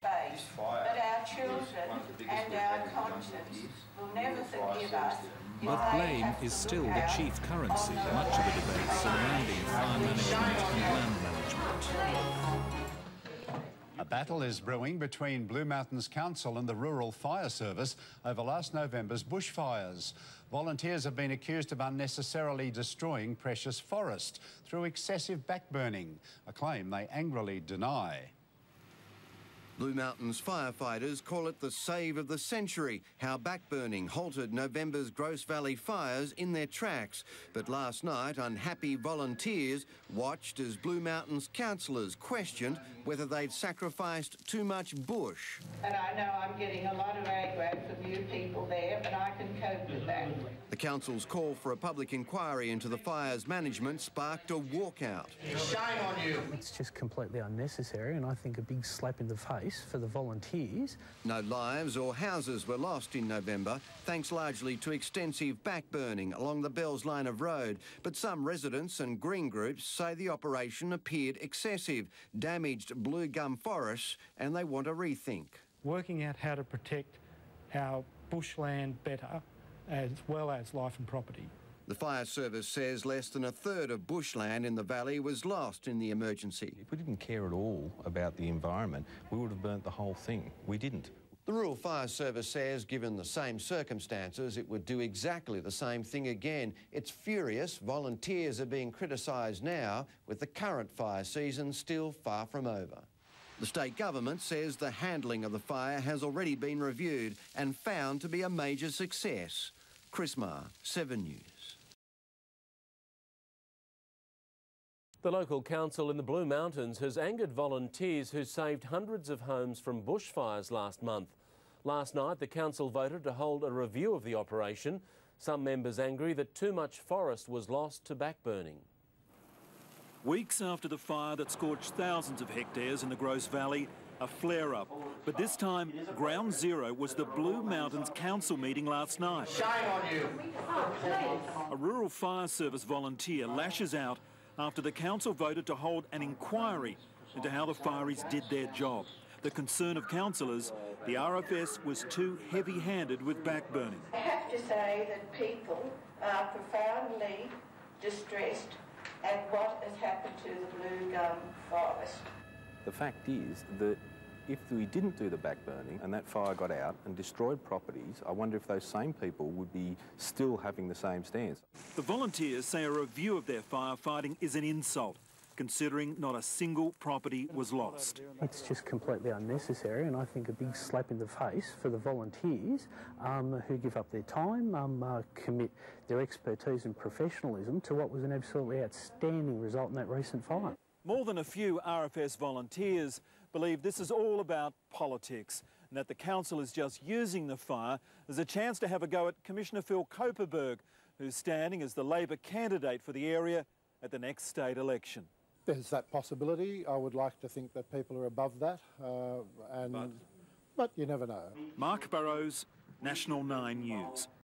But our children and our conscience will never forgive us. But blame is still the chief currency in much of the debate surrounding fire management and land management. A battle is brewing between Blue Mountains Council and the Rural Fire Service over last November's bushfires. Volunteers have been accused of unnecessarily destroying precious forest through excessive backburning, a claim they angrily deny. Blue Mountains firefighters call it the save of the century, how backburning halted November's Gross Valley fires in their tracks. But last night, unhappy volunteers watched as Blue Mountains councillors questioned whether they'd sacrificed too much bush. And I know I'm getting a lot of aggro from you people there, but I can cope with that. The council's call for a public inquiry into the fire's management sparked a walkout. Shame on you! It's just completely unnecessary, and I think a big slap in the face for the volunteers. No lives or houses were lost in November, thanks largely to extensive backburning along the Bells line of road. But some residents and green groups say the operation appeared excessive, damaged blue gum forests, and they want a rethink. Working out how to protect our bushland better, as well as life and property. The fire service says less than a third of bushland in the valley was lost in the emergency. If we didn't care at all about the environment, we would have burnt the whole thing. We didn't. The Rural Fire Service says, given the same circumstances, it would do exactly the same thing again. It's furious. Volunteers are being criticised now, with the current fire season still far from over. The state government says the handling of the fire has already been reviewed and found to be a major success. Chris Marr, 7 News. The local council in the Blue Mountains has angered volunteers who saved hundreds of homes from bushfires last month. Last night, the council voted to hold a review of the operation. Some members angry that too much forest was lost to backburning. Weeks after the fire that scorched thousands of hectares in the Gross Valley, a flare-up. But this time, ground zero was the Blue Mountains Council meeting last night. Shame on you! A Rural Fire Service volunteer lashes out after the council voted to hold an inquiry into how the fireys did their job. The concern of councillors, the RFS was too heavy-handed with backburning. I have to say that people are profoundly distressed at what has happened to the blue gum forest. The fact is that if we didn't do the backburning and that fire got out and destroyed properties, I wonder if those same people would be still having the same stance. The volunteers say a review of their firefighting is an insult, considering not a single property was lost. It's just completely unnecessary, and I think a big slap in the face for the volunteers who give up their time, commit their expertise and professionalism to what was an absolutely outstanding result in that recent fire. More than a few RFS volunteers believe this is all about politics and that the council is just using the fire as a chance to have a go at Commissioner Phil Koperberg, who's standing as the Labor candidate for the area at the next state election. There's that possibility. I would like to think that people are above that, but you never know. Mark Burrows, National 9 News.